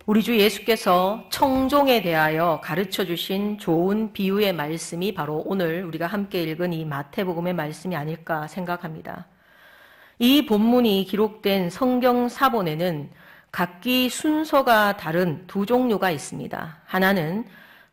우리 주 예수께서 청종에 대하여 가르쳐 주신 좋은 비유의 말씀이 바로 오늘 우리가 함께 읽은 이 마태복음의 말씀이 아닐까 생각합니다. 이 본문이 기록된 성경 사본에는 각기 순서가 다른 두 종류가 있습니다. 하나는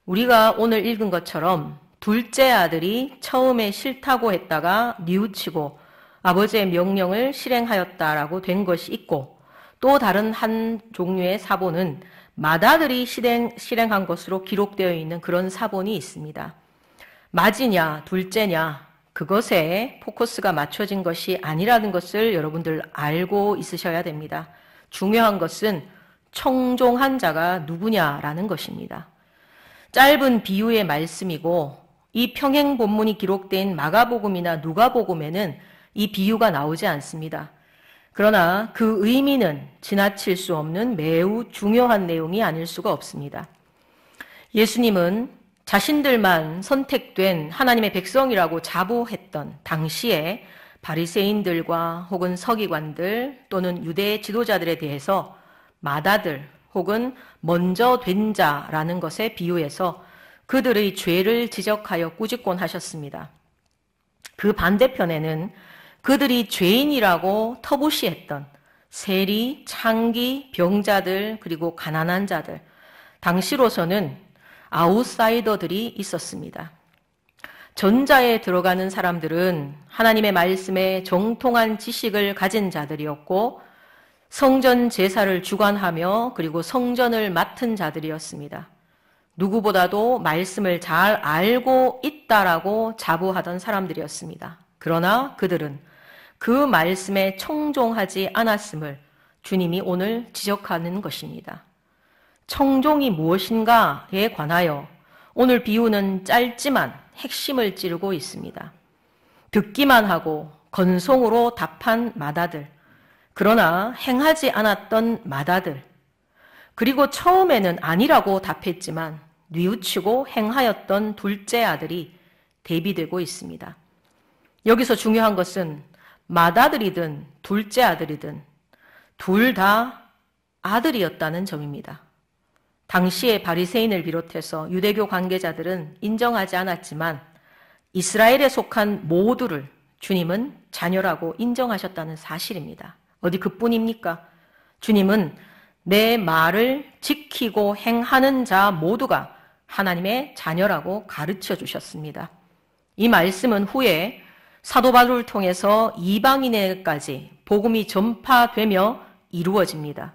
우리가 오늘 읽은 것처럼 둘째 아들이 처음에 싫다고 했다가 뉘우치고 아버지의 명령을 실행하였다라고 된 것이 있고, 또 다른 한 종류의 사본은 맏아들이 실행한 것으로 기록되어 있는 그런 사본이 있습니다. 맏이냐 둘째냐 그것에 포커스가 맞춰진 것이 아니라는 것을 여러분들 알고 있으셔야 됩니다. 중요한 것은 청종한 자가 누구냐라는 것입니다. 짧은 비유의 말씀이고 이 평행 본문이 기록된 마가복음이나 누가복음에는 이 비유가 나오지 않습니다. 그러나 그 의미는 지나칠 수 없는 매우 중요한 내용이 아닐 수가 없습니다. 예수님은 자신들만 선택된 하나님의 백성이라고 자부했던 당시에 바리새인들과 혹은 서기관들 또는 유대 지도자들에 대해서 맏아들 혹은 먼저 된 자라는 것에 비유해서 그들의 죄를 지적하여 꾸짖곤 하셨습니다. 그 반대편에는 그들이 죄인이라고 터부시했던 세리, 창기, 병자들 그리고 가난한 자들, 당시로서는 아웃사이더들이 있었습니다. 전자에 들어가는 사람들은 하나님의 말씀에 정통한 지식을 가진 자들이었고 성전 제사를 주관하며 그리고 성전을 맡은 자들이었습니다. 누구보다도 말씀을 잘 알고 있다라고 자부하던 사람들이었습니다. 그러나 그들은 그 말씀에 청종하지 않았음을 주님이 오늘 지적하는 것입니다. 청종이 무엇인가에 관하여 오늘 비유는 짧지만 핵심을 찌르고 있습니다. 듣기만 하고 건성으로 답한 맏아들, 그러나 행하지 않았던 맏아들, 그리고 처음에는 아니라고 답했지만 뉘우치고 행하였던 둘째 아들이 대비되고 있습니다. 여기서 중요한 것은 맏아들이든 둘째 아들이든 둘 다 아들이었다는 점입니다. 당시의 바리새인을 비롯해서 유대교 관계자들은 인정하지 않았지만 이스라엘에 속한 모두를 주님은 자녀라고 인정하셨다는 사실입니다. 어디 그뿐입니까? 주님은 내 말을 지키고 행하는 자 모두가 하나님의 자녀라고 가르쳐 주셨습니다. 이 말씀은 후에 사도 바울을 통해서 이방인에까지 복음이 전파되며 이루어집니다.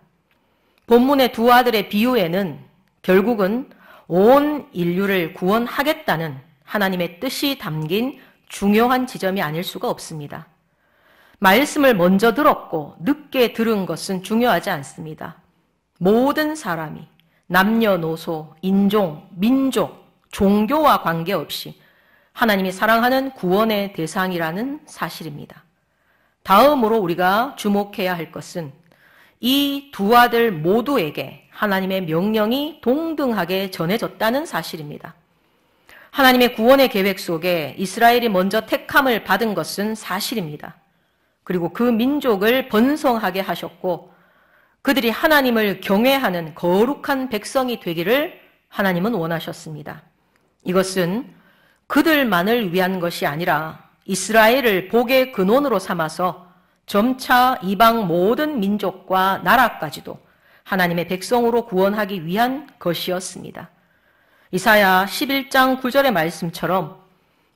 본문의 두 아들의 비유에는 결국은 온 인류를 구원하겠다는 하나님의 뜻이 담긴 중요한 지점이 아닐 수가 없습니다. 말씀을 먼저 들었고 늦게 들은 것은 중요하지 않습니다. 모든 사람이 남녀노소, 인종, 민족, 종교와 관계없이 하나님이 사랑하는 구원의 대상이라는 사실입니다. 다음으로 우리가 주목해야 할 것은 이 두 아들 모두에게 하나님의 명령이 동등하게 전해졌다는 사실입니다. 하나님의 구원의 계획 속에 이스라엘이 먼저 택함을 받은 것은 사실입니다. 그리고 그 민족을 번성하게 하셨고 그들이 하나님을 경외하는 거룩한 백성이 되기를 하나님은 원하셨습니다. 이것은 그들만을 위한 것이 아니라 이스라엘을 복의 근원으로 삼아서 점차 이방 모든 민족과 나라까지도 하나님의 백성으로 구원하기 위한 것이었습니다. 이사야 11장 9절의 말씀처럼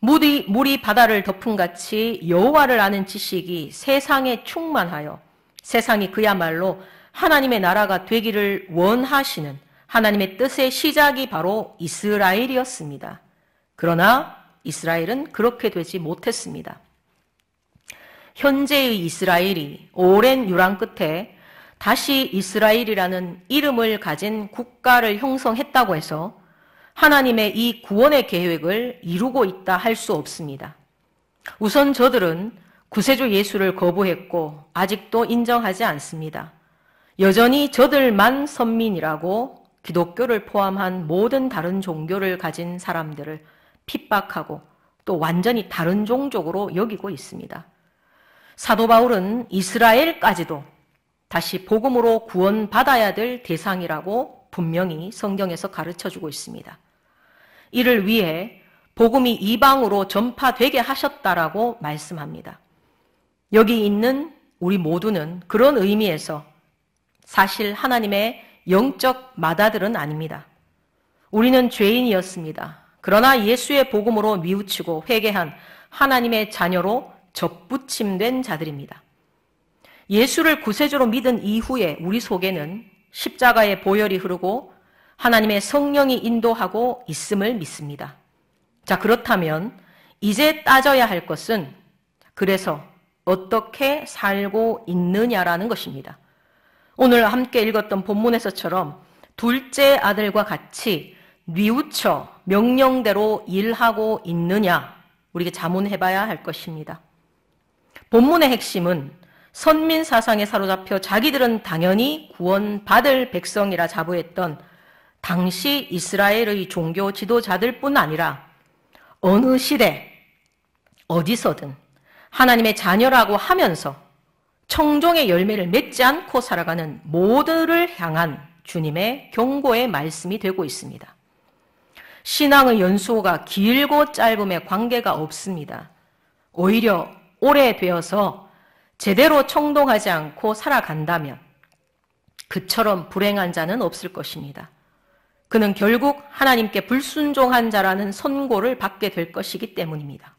물이 바다를 덮음같이 여호와를 아는 지식이 세상에 충만하여 세상이 그야말로 하나님의 나라가 되기를 원하시는 하나님의 뜻의 시작이 바로 이스라엘이었습니다. 그러나 이스라엘은 그렇게 되지 못했습니다. 현재의 이스라엘이 오랜 유랑 끝에 다시 이스라엘이라는 이름을 가진 국가를 형성했다고 해서 하나님의 이 구원의 계획을 이루고 있다 할 수 없습니다. 우선 저들은 구세주 예수를 거부했고 아직도 인정하지 않습니다. 여전히 저들만 선민이라고 기독교를 포함한 모든 다른 종교를 가진 사람들을 핍박하고 또 완전히 다른 종족으로 여기고 있습니다. 사도 바울은 이스라엘까지도 다시 복음으로 구원받아야 될 대상이라고 분명히 성경에서 가르쳐주고 있습니다. 이를 위해 복음이 이방으로 전파되게 하셨다라고 말씀합니다. 여기 있는 우리 모두는 그런 의미에서 사실 하나님의 영적 맏아들은 아닙니다. 우리는 죄인이었습니다. 그러나 예수의 복음으로 뉘우치고 회개한 하나님의 자녀로 접붙임된 자들입니다. 예수를 구세주로 믿은 이후에 우리 속에는 십자가의 보혈이 흐르고 하나님의 성령이 인도하고 있음을 믿습니다. 자, 그렇다면 이제 따져야 할 것은 그래서 어떻게 살고 있느냐라는 것입니다. 오늘 함께 읽었던 본문에서처럼 둘째 아들과 같이 뉘우쳐 명령대로 일하고 있느냐 우리가 자문해봐야 할 것입니다. 본문의 핵심은 선민 사상에 사로잡혀 자기들은 당연히 구원받을 백성이라 자부했던 당시 이스라엘의 종교 지도자들 뿐 아니라 어느 시대 어디서든 하나님의 자녀라고 하면서 청종의 열매를 맺지 않고 살아가는 모두를 향한 주님의 경고의 말씀이 되고 있습니다. 신앙의 연수가 길고 짧음에 관계가 없습니다. 오히려 오래되어서 제대로 청동하지 않고 살아간다면 그처럼 불행한 자는 없을 것입니다. 그는 결국 하나님께 불순종한 자라는 선고를 받게 될 것이기 때문입니다.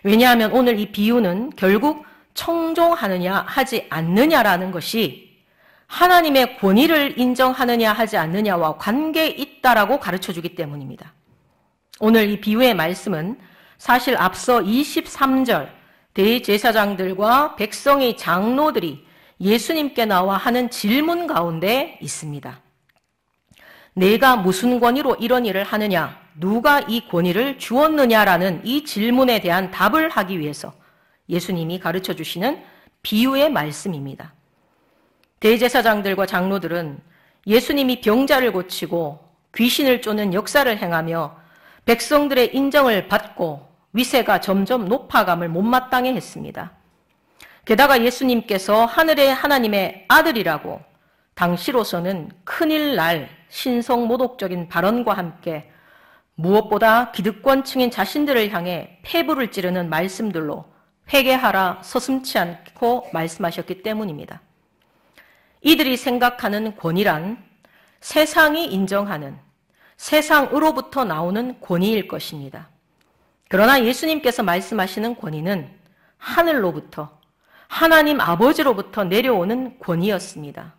왜냐하면 오늘 이 비유는 결국 청종하느냐 하지 않느냐라는 것이 하나님의 권위를 인정하느냐 하지 않느냐와 관계 있다라고 가르쳐주기 때문입니다. 오늘 이 비유의 말씀은 사실 앞서 23절 대제사장들과 백성의 장로들이 예수님께 나와 하는 질문 가운데 있습니다. 내가 무슨 권위로 이런 일을 하느냐? 누가 이 권위를 주었느냐라는 이 질문에 대한 답을 하기 위해서 예수님이 가르쳐 주시는 비유의 말씀입니다. 대제사장들과 장로들은 예수님이 병자를 고치고 귀신을 쫓는 역사를 행하며 백성들의 인정을 받고 위세가 점점 높아감을 못마땅해 했습니다. 게다가 예수님께서 하늘의 하나님의 아들이라고 당시로서는 큰일 날 신성모독적인 발언과 함께 무엇보다 기득권층인 자신들을 향해 폐부를 찌르는 말씀들로 회개하라 서슴지 않고 말씀하셨기 때문입니다. 이들이 생각하는 권위란 세상이 인정하는 세상으로부터 나오는 권위일 것입니다. 그러나 예수님께서 말씀하시는 권위는 하늘로부터 하나님 아버지로부터 내려오는 권위였습니다.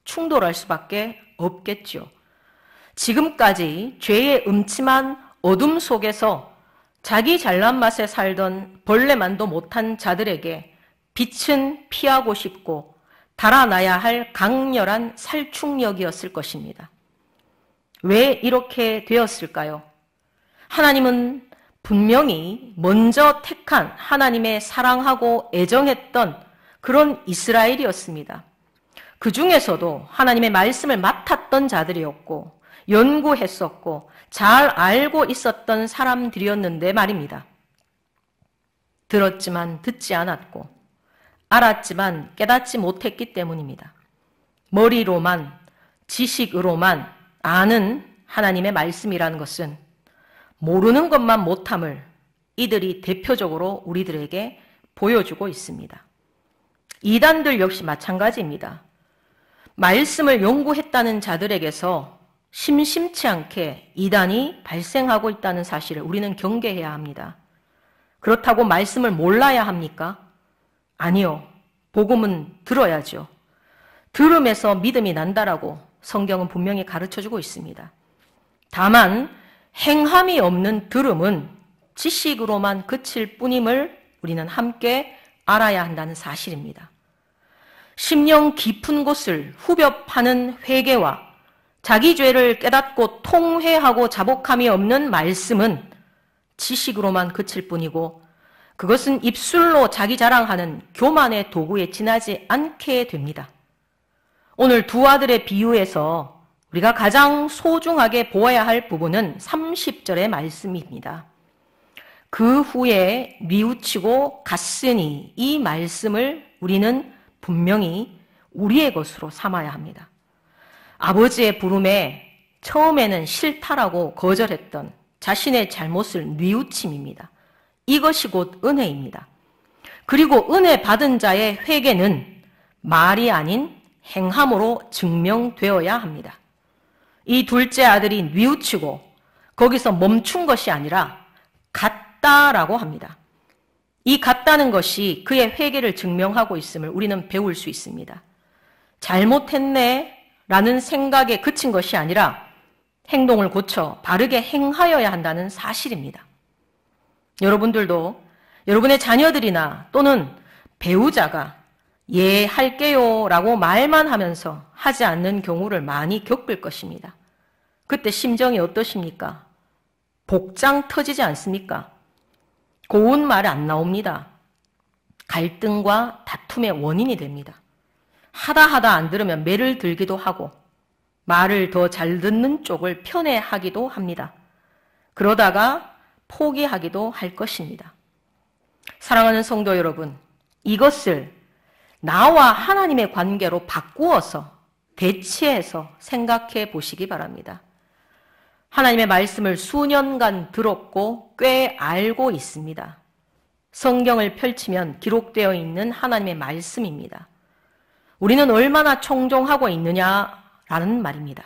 충돌할 수밖에 없겠죠. 지금까지 죄의 음침한 어둠 속에서 자기 잘난 맛에 살던 벌레만도 못한 자들에게 빛은 피하고 싶고 달아나야 할 강렬한 살충력이었을 것입니다. 왜 이렇게 되었을까요? 하나님은 분명히 먼저 택한 하나님의 사랑하고 애정했던 그런 이스라엘이었습니다. 그 중에서도 하나님의 말씀을 맡았던 자들이었고 연구했었고 잘 알고 있었던 사람들이었는데 말입니다. 들었지만 듣지 않았고 알았지만 깨닫지 못했기 때문입니다. 머리로만 지식으로만 아는 하나님의 말씀이라는 것은 모르는 것만 못함을 이들이 대표적으로 우리들에게 보여주고 있습니다. 이단들 역시 마찬가지입니다. 말씀을 연구했다는 자들에게서 심심치 않게 이단이 발생하고 있다는 사실을 우리는 경계해야 합니다. 그렇다고 말씀을 몰라야 합니까? 아니요. 복음은 들어야죠. 들음에서 믿음이 난다라고 성경은 분명히 가르쳐주고 있습니다. 다만 행함이 없는 들음은 지식으로만 그칠 뿐임을 우리는 함께 알아야 한다는 사실입니다. 심령 깊은 곳을 후벼 파는 회개와 자기 죄를 깨닫고 통회하고 자복함이 없는 말씀은 지식으로만 그칠 뿐이고 그것은 입술로 자기 자랑하는 교만의 도구에 지나지 않게 됩니다. 오늘 두 아들의 비유에서 우리가 가장 소중하게 보아야 할 부분은 30절의 말씀입니다. 그 후에 뉘우치고 갔으니 이 말씀을 우리는 분명히 우리의 것으로 삼아야 합니다. 아버지의 부름에 처음에는 싫다라고 거절했던 자신의 잘못을 뉘우침입니다. 이것이 곧 은혜입니다. 그리고 은혜 받은 자의 회개는 말이 아닌 행함으로 증명되어야 합니다. 이 둘째 아들이 뉘우치고 거기서 멈춘 것이 아니라 같다라고 합니다. 이 같다는 것이 그의 회개를 증명하고 있음을 우리는 배울 수 있습니다. 잘못했네 라는 생각에 그친 것이 아니라 행동을 고쳐 바르게 행하여야 한다는 사실입니다. 여러분들도 여러분의 자녀들이나 또는 배우자가 예 할게요 라고 말만 하면서 하지 않는 경우를 많이 겪을 것입니다. 그때 심정이 어떠십니까? 복장 터지지 않습니까? 고운 말 안 나옵니다. 갈등과 다툼의 원인이 됩니다. 하다 안 들으면 매를 들기도 하고 말을 더 잘 듣는 쪽을 편애하기도 합니다. 그러다가 포기하기도 할 것입니다. 사랑하는 성도 여러분, 이것을 나와 하나님의 관계로 바꾸어서 대치해서 생각해 보시기 바랍니다. 하나님의 말씀을 수년간 들었고 꽤 알고 있습니다. 성경을 펼치면 기록되어 있는 하나님의 말씀입니다. 우리는 얼마나 청종하고 있느냐라는 말입니다.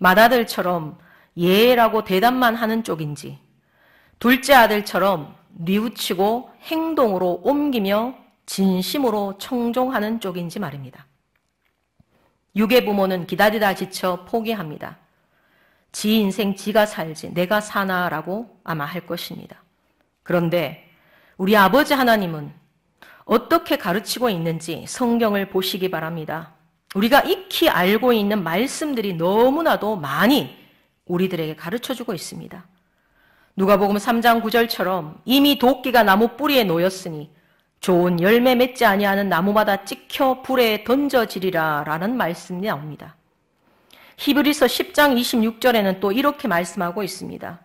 맏아들처럼 예라고 대답만 하는 쪽인지, 둘째 아들처럼 뉘우치고 행동으로 옮기며 진심으로 청종하는 쪽인지 말입니다. 육의 부모는 기다리다 지쳐 포기합니다. 지 인생 지가 살지 내가 사나라고 아마 할 것입니다. 그런데 우리 아버지 하나님은 어떻게 가르치고 있는지 성경을 보시기 바랍니다. 우리가 익히 알고 있는 말씀들이 너무나도 많이 우리들에게 가르쳐주고 있습니다. 누가복음 3장 9절처럼 이미 도끼가 나무 뿌리에 놓였으니 좋은 열매 맺지 아니하는 나무마다 찍혀 불에 던져지리라 라는 말씀이 나옵니다. 히브리서 10장 26절에는 또 이렇게 말씀하고 있습니다.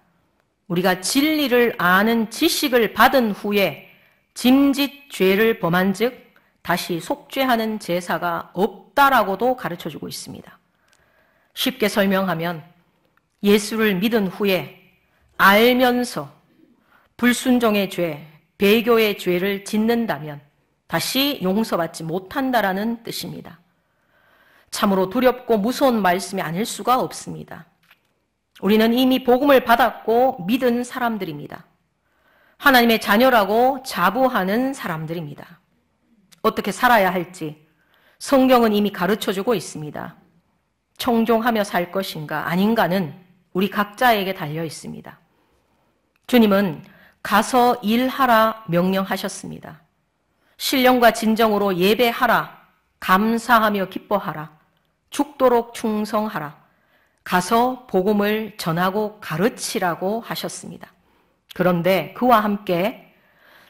우리가 진리를 아는 지식을 받은 후에 짐짓 죄를 범한 즉 다시 속죄하는 제사가 없다라고도 가르쳐주고 있습니다. 쉽게 설명하면 예수를 믿은 후에 알면서 불순종의 죄, 배교의 죄를 짓는다면 다시 용서받지 못한다라는 뜻입니다. 참으로 두렵고 무서운 말씀이 아닐 수가 없습니다. 우리는 이미 복음을 받았고 믿은 사람들입니다. 하나님의 자녀라고 자부하는 사람들입니다. 어떻게 살아야 할지 성경은 이미 가르쳐주고 있습니다. 청종하며 살 것인가 아닌가는 우리 각자에게 달려 있습니다. 주님은 가서 일하라 명령하셨습니다. 신령과 진정으로 예배하라, 감사하며 기뻐하라, 죽도록 충성하라, 가서 복음을 전하고 가르치라고 하셨습니다. 그런데 그와 함께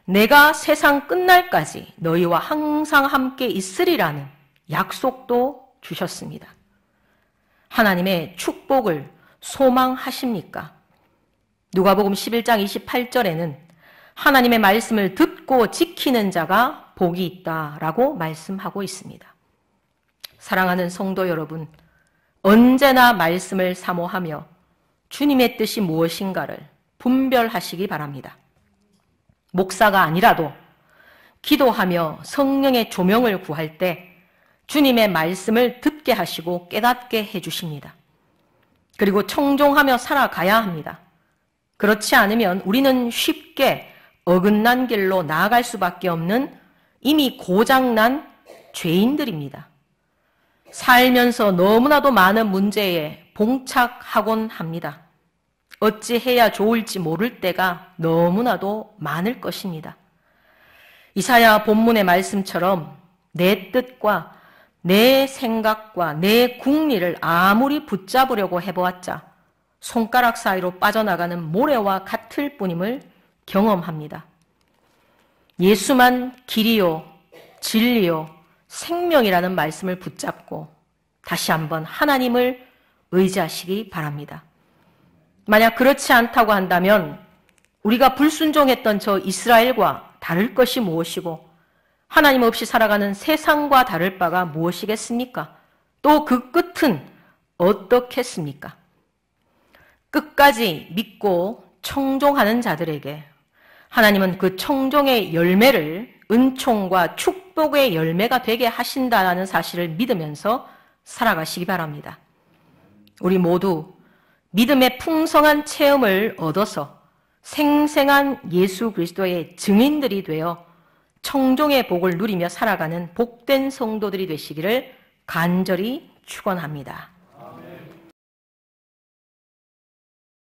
내가 세상 끝날까지 너희와 항상 함께 있으리라는 약속도 주셨습니다. 하나님의 축복을 소망하십니까? 누가복음 11장 28절에는 하나님의 말씀을 듣고 지키는 자가 복이 있다라고 말씀하고 있습니다. 사랑하는 성도 여러분, 언제나 말씀을 사모하며 주님의 뜻이 무엇인가를 분별하시기 바랍니다. 목사가 아니라도 기도하며 성령의 조명을 구할 때 주님의 말씀을 듣게 하시고 깨닫게 해주십니다. 그리고 청종하며 살아가야 합니다. 그렇지 않으면 우리는 쉽게 어긋난 길로 나아갈 수밖에 없는 이미 고장난 죄인들입니다. 살면서 너무나도 많은 문제에 봉착하곤 합니다. 어찌해야 좋을지 모를 때가 너무나도 많을 것입니다. 이사야 본문의 말씀처럼 내 뜻과 내 생각과 내 궁리를 아무리 붙잡으려고 해보았자 손가락 사이로 빠져나가는 모래와 같을 뿐임을 경험합니다. 예수만 길이요, 진리요, 생명이라는 말씀을 붙잡고 다시 한번 하나님을 의지하시기 바랍니다. 만약 그렇지 않다고 한다면 우리가 불순종했던 저 이스라엘과 다를 것이 무엇이고 하나님 없이 살아가는 세상과 다를 바가 무엇이겠습니까? 또 그 끝은 어떻겠습니까? 끝까지 믿고 청종하는 자들에게 하나님은 그 청종의 열매를 은총과 축복의 열매가 되게 하신다는 사실을 믿으면서 살아가시기 바랍니다. 우리 모두 믿음의 풍성한 체험을 얻어서 생생한 예수 그리스도의 증인들이 되어 청종의 복을 누리며 살아가는 복된 성도들이 되시기를 간절히 축원합니다.